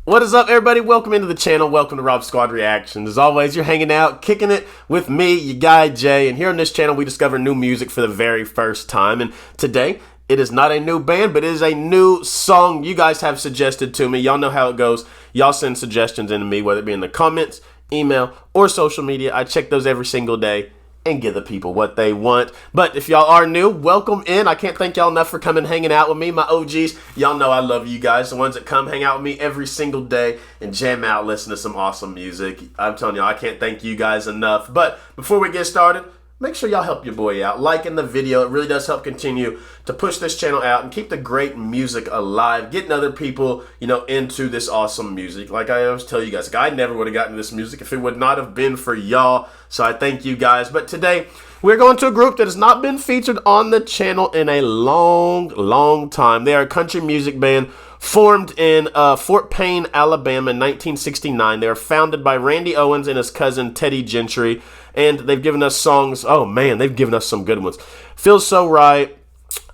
What is up, everybody? Welcome into the channel. Welcome to Rob Squad Reactions. As always, you're hanging out, kicking it with me, your guy Jay. And here on this channel, we discover new music for the very first time. And today, it is not a new band, but it is a new song you guys have suggested to me. Y'all know how it goes. Y'all send suggestions into me, whether it be in the comments, email, or social media. I check those every single day and give the people what they want. But if y'all are new, welcome in. I can't thank y'all enough for coming hanging out with me, my OGs. Y'all know I love you guys, the ones that come hang out with me every single day and jam out, listen to some awesome music. I'm telling y'all, I can't thank you guys enough. But before we get started, make sure y'all help your boy out. Liking the video, it really does help continue to push this channel out and keep the great music alive, getting other people, into this awesome music. Like I always tell you guys, I never would have gotten this music if it would not have been for y'all. So I thank you guys. But today, we're going to a group that has not been featured on the channel in a long time. They are a country music band formed in Fort Payne, Alabama in 1969. They are founded by Randy Owens and his cousin Teddy Gentry. And they've given us songs. Oh man, they've given us some good ones. Feels So Right,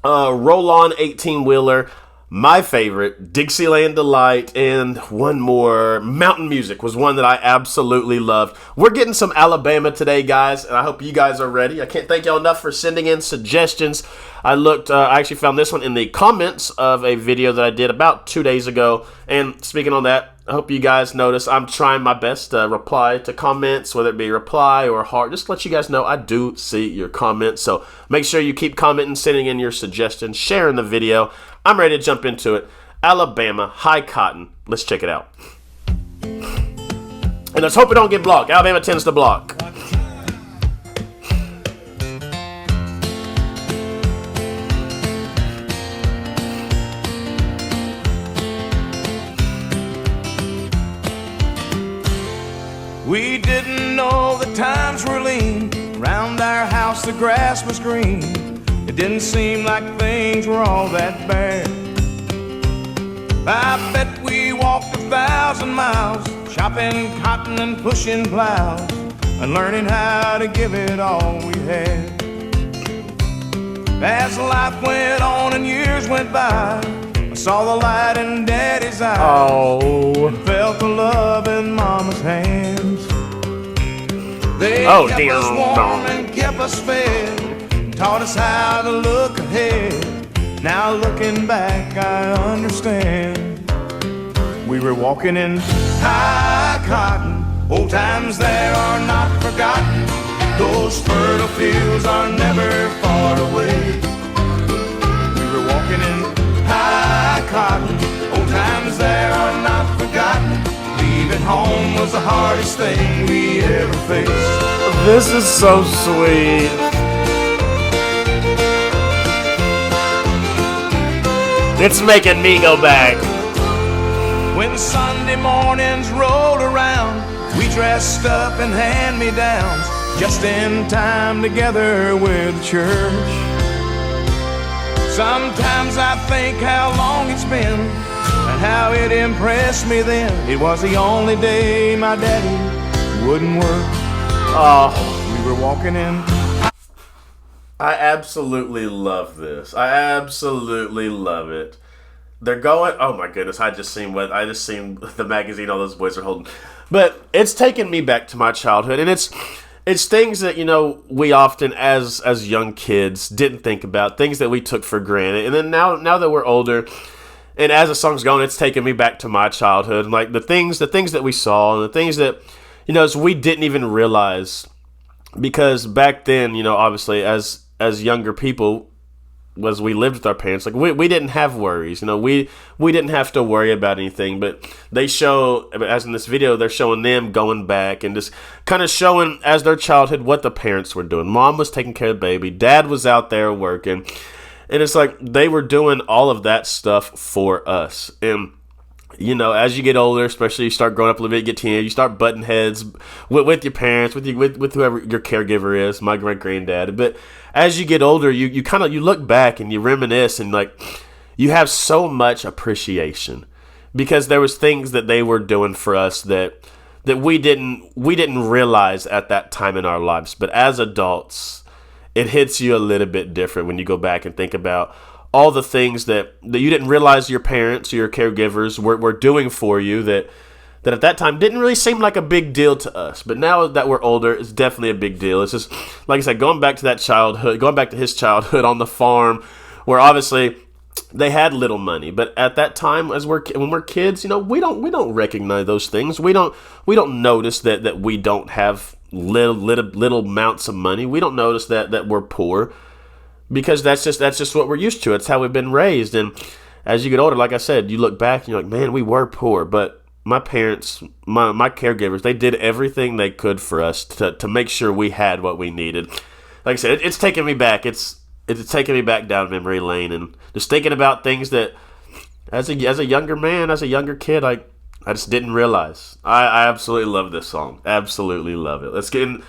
Roll On 18-Wheeler, my favorite, Dixieland Delight, and one more, Mountain Music was one that I absolutely loved. We're getting some Alabama today, guys, and I hope you guys are ready. I can't thank y'all enough for sending in suggestions. I actually found this one in the comments of a video that I did about 2 days ago. And speaking on that, I hope you guys notice I'm trying my best to reply to comments, whether it be reply or heart. Just to let you guys know I do see your comments. So make sure you keep commenting, sending in your suggestions, sharing the video. I'm ready to jump into it. Alabama, High Cotton. Let's check it out. And let's hope it don't get blocked. Alabama tends to block. We didn't know the times were lean. Round our house the grass was green. It didn't seem like things were all that bad. I bet we walked 1,000 miles, chopping cotton and pushing plows, and learning how to give it all we had. As life went on and years went by, I saw the light in Daddy's eyes, and felt the love in Mama's hands. They kept us warm and kept us fed, and taught us how to look ahead. Now looking back, I understand. We were walking in high cotton. Old times there are not forgotten. Those fertile fields are never far away. We were walking in high cotton. Old times there are not forgotten. Leaving home was the hardest thing we ever faced. This is so sweet. It's making me go back. When Sunday mornings rolled around, we dressed up in hand-me-downs, just in time together with the church. Sometimes I think how long it's been and how it impressed me then. It was the only day my daddy wouldn't work. We were walking in. I absolutely love this. I absolutely love it. They're going. Oh my goodness! I just seen the magazine all those boys are holding. But it's taken me back to my childhood, and it's things that we often as young kids didn't think about, things that we took for granted, and then now that we're older. And as the song's going, it's taking me back to my childhood, like the things that we saw, and the things that, we didn't even realize, because back then, obviously as younger people, was we lived with our parents, like we didn't have worries, we didn't have to worry about anything. But they show, as in this video, they're showing them going back and just kind of showing as their childhood what the parents were doing. Mom was taking care of the baby, dad was out there working. And it's like they were doing all of that stuff for us. And, as you get older, especially you start growing up a little bit, you get teenage, you start butting heads with your parents, with whoever your caregiver is, my great-granddad. But as you get older, you look back and you reminisce, and like you have so much appreciation because there was things that they were doing for us that we didn't realize at that time in our lives. But as adults, it hits you a little bit different when you go back and think about all the things that you didn't realize your parents or your caregivers were doing for you that at that time didn't really seem like a big deal to us. But now that we're older, it's definitely a big deal. It's just, like I said, going back to his childhood on the farm, where obviously they had little money. But at that time, when we're kids, we don't recognize those things. We don't notice that we don't have little amounts of money. We don't notice that we're poor, because that's just what we're used to. It's how we've been raised. And as you get older, like I said, you look back and you're like, man, we were poor, but my parents, my caregivers, they did everything they could for us to make sure we had what we needed. Like I said, it's taking me back. It's taking me back down memory lane, and just thinking about things that, as a younger man, as a younger kid, I just didn't realize. I absolutely love this song. Absolutely love it. Let's get in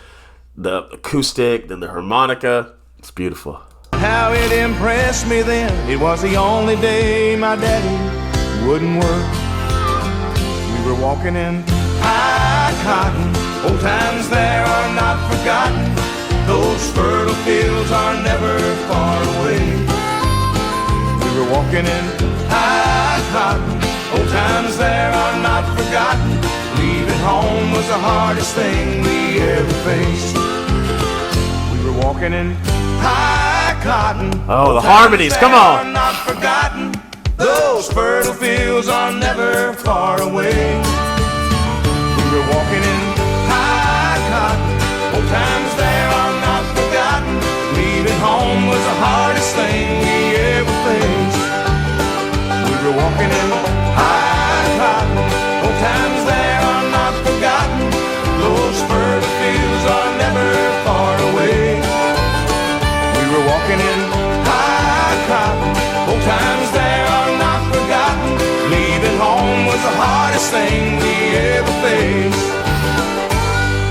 the acoustic, then the harmonica. It's beautiful. How it impressed me then, it was the only day my daddy wouldn't work. We were walking in high cotton, old times there are not forgotten. Those fertile fields are never far away. We were walking in high cotton, old times there are not forgotten. Leaving home was the hardest thing we ever faced. We were walking in high cotton. Oh, the harmonies, come on. Are not forgotten. Those fertile fields are never far away. We were walking in high cotton, old times there are not forgotten. Leaving home was the hardest thing we ever faced. We were walking in high cotton, old times there are not forgotten. Those fertile fields are never far away. We were walking in high cotton, old times there are not forgotten. Leaving home was the hardest thing we ever faced.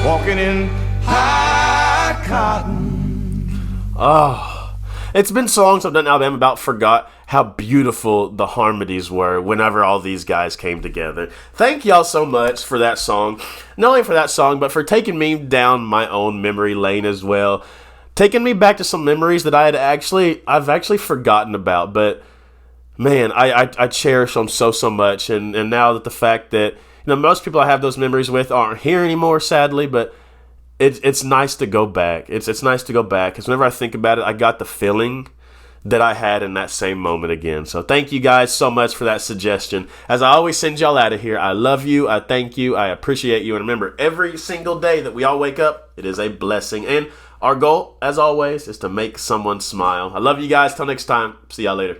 Walking in high cotton. Oh, it's been so long since I've done an album, about forgot how beautiful the harmonies were whenever all these guys came together. Thank y'all so much for that song. Not only for that song, but for taking me down my own memory lane as well. Taking me back to some memories that I've actually forgotten about. But man, I cherish them so much. And now that the fact that most people I have those memories with aren't here anymore, sadly, but it's nice to go back. It's nice to go back, because whenever I think about it, I got the feeling that I had in that same moment again. So thank you guys so much for that suggestion. As I always send y'all out of here, I love you, I thank you, I appreciate you. And remember, every single day that we all wake up, it is a blessing. And our goal, as always, is to make someone smile. I love you guys. Till next time. See y'all later.